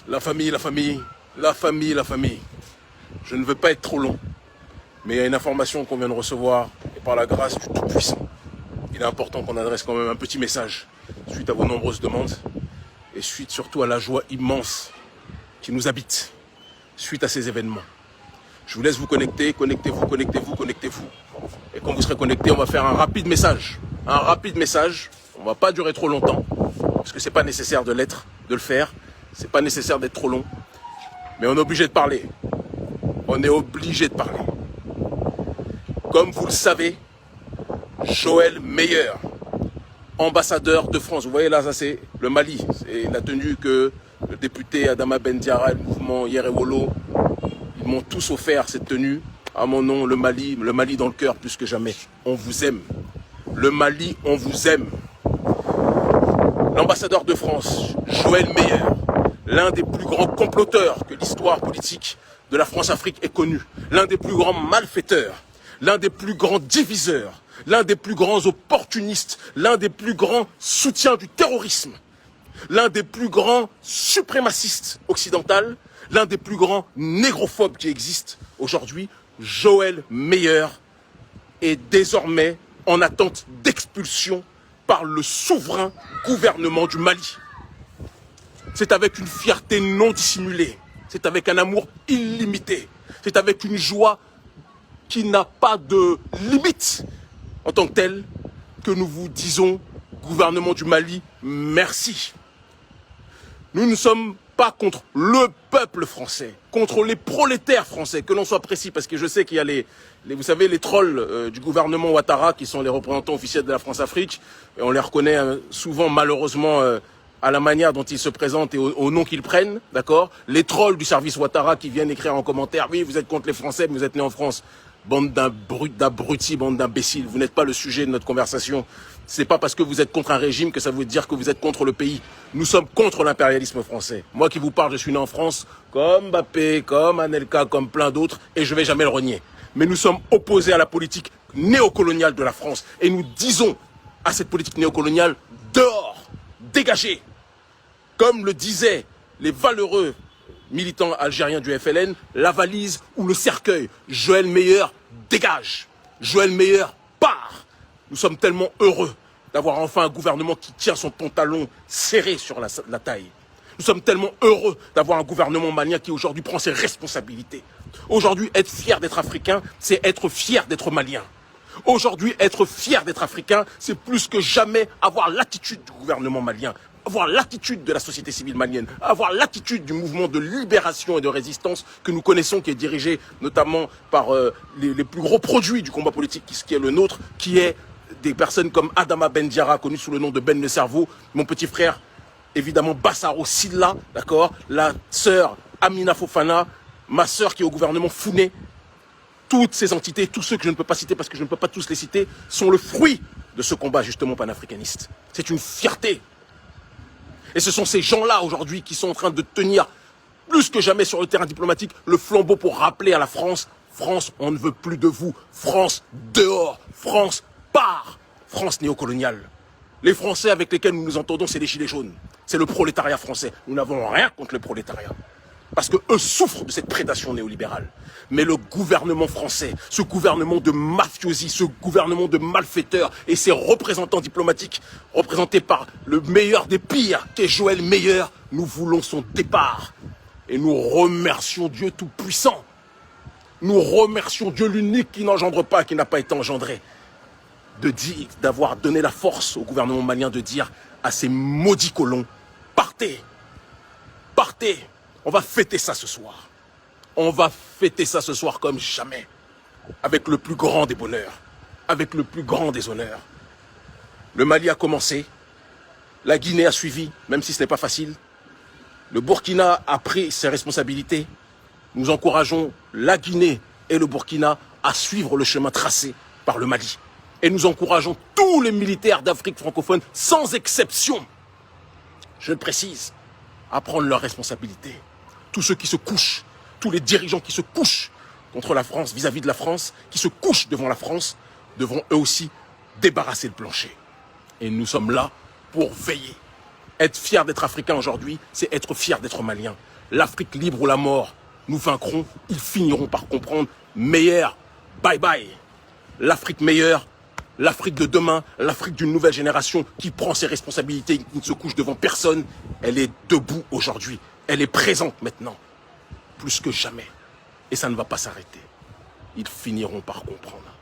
La famille, la famille, la famille, la famille. Je ne veux pas être trop long, mais il y a une information qu'on vient de recevoir, et par la grâce du Tout-Puissant, il est important qu'on adresse quand même un petit message suite à vos nombreuses demandes, et suite surtout à la joie immense qui nous habite, suite à ces événements. Je vous laisse vous connecter, connectez-vous, connectez-vous, connectez-vous. Et quand vous serez connectés, on va faire un rapide message. Un rapide message, on ne va pas durer trop longtemps, parce que c'est pas nécessaire de l'être, de le faire. C'est pas nécessaire d'être trop long. Mais on est obligé de parler. On est obligé de parler. Comme vous le savez, Joël Meyer, ambassadeur de France. Vous voyez là, ça c'est le Mali. C'est la tenue que le député Adama Ben Diarra et le mouvement Yerewolo, ils m'ont tous offert cette tenue. À mon nom, le Mali dans le cœur plus que jamais. On vous aime. Le Mali, on vous aime. L'ambassadeur de France, Joël Meyer, l'un des plus grands comploteurs que l'histoire politique de la France-Afrique ait connu, l'un des plus grands malfaiteurs, l'un des plus grands diviseurs, l'un des plus grands opportunistes, l'un des plus grands soutiens du terrorisme, l'un des plus grands suprémacistes occidentaux, l'un des plus grands négrophobes qui existent aujourd'hui, Joël Meyer, est désormais en attente d'expulsion par le souverain gouvernement du Mali. C'est avec une fierté non dissimulée, c'est avec un amour illimité, c'est avec une joie qui n'a pas de limite en tant que telle que nous vous disons, gouvernement du Mali, merci. Nous ne sommes pas contre le peuple français, contre les prolétaires français, que l'on soit précis, parce que je sais qu'il y a vous savez, les trolls du gouvernement Ouattara, qui sont les représentants officiels de la France-Afrique, et on les reconnaît souvent, malheureusement, à la manière dont ils se présentent et au nom qu'ils prennent, d'accord? Les trolls du service Ouattara qui viennent écrire en commentaire, oui, vous êtes contre les Français, mais vous êtes nés en France. Bande d'abrutis, bande d'imbéciles, vous n'êtes pas le sujet de notre conversation. C'est pas parce que vous êtes contre un régime que ça veut dire que vous êtes contre le pays. Nous sommes contre l'impérialisme français. Moi qui vous parle, je suis né en France, comme Mbappé, comme Anelka, comme plein d'autres, et je vais jamais le renier. Mais nous sommes opposés à la politique néocoloniale de la France. Et nous disons à cette politique néocoloniale, dehors, dégagez. Comme le disaient les valeureux militants algériens du FLN, la valise ou le cercueil. Joël Meyer dégage. Joël Meyer part. Nous sommes tellement heureux d'avoir enfin un gouvernement qui tient son pantalon serré sur la taille. Nous sommes tellement heureux d'avoir un gouvernement malien qui aujourd'hui prend ses responsabilités. Aujourd'hui, être fier d'être africain, c'est être fier d'être malien. Aujourd'hui, être fier d'être africain, c'est plus que jamais avoir l'attitude du gouvernement malien, avoir l'attitude de la société civile malienne, avoir l'attitude du mouvement de libération et de résistance que nous connaissons, qui est dirigé notamment par les plus gros produits du combat politique qui est le nôtre, qui est des personnes comme Adama Ben Diarra, connu sous le nom de Ben le Cerveau, mon petit frère, évidemment Bassaro Silla, d'accord, la sœur Amina Fofana, ma sœur qui est au gouvernement Founé. Toutes ces entités, tous ceux que je ne peux pas citer parce que je ne peux pas tous les citer, sont le fruit de ce combat justement panafricaniste. C'est une fierté. Et ce sont ces gens-là aujourd'hui qui sont en train de tenir plus que jamais sur le terrain diplomatique le flambeau pour rappeler à la France, France, on ne veut plus de vous. France, dehors. France, part. France néocoloniale. Les Français avec lesquels nous nous entendons, c'est les gilets jaunes. C'est le prolétariat français. Nous n'avons rien contre le prolétariat. Parce que eux souffrent de cette prédation néolibérale. Mais le gouvernement français, ce gouvernement de mafiosi, ce gouvernement de malfaiteurs et ses représentants diplomatiques, représentés par le meilleur des pires, qu'est Joël Meyer, nous voulons son départ. Et nous remercions Dieu Tout-Puissant. Nous remercions Dieu l'unique qui n'engendre pas, qui n'a pas été engendré, d'avoir donné la force au gouvernement malien de dire à ces maudits colons, partez, partez. On va fêter ça ce soir. On va fêter ça ce soir comme jamais. Avec le plus grand des bonheurs. Avec le plus grand des honneurs. Le Mali a commencé. La Guinée a suivi, même si ce n'est pas facile. Le Burkina a pris ses responsabilités. Nous encourageons la Guinée et le Burkina à suivre le chemin tracé par le Mali. Et nous encourageons tous les militaires d'Afrique francophone, sans exception, je le précise, à prendre leurs responsabilités. Tous ceux qui se couchent, tous les dirigeants qui se couchent contre la France, vis-à-vis de la France, qui se couchent devant la France, devront eux aussi débarrasser le plancher. Et nous sommes là pour veiller. Être fier d'être africain aujourd'hui, c'est être fier d'être malien. L'Afrique libre ou la mort, nous vaincrons, ils finiront par comprendre. Meilleur, bye bye. L'Afrique meilleure, l'Afrique de demain, l'Afrique d'une nouvelle génération qui prend ses responsabilités, qui ne se couche devant personne, elle est debout aujourd'hui. Elle est présente maintenant, plus que jamais. Et ça ne va pas s'arrêter. Ils finiront par comprendre.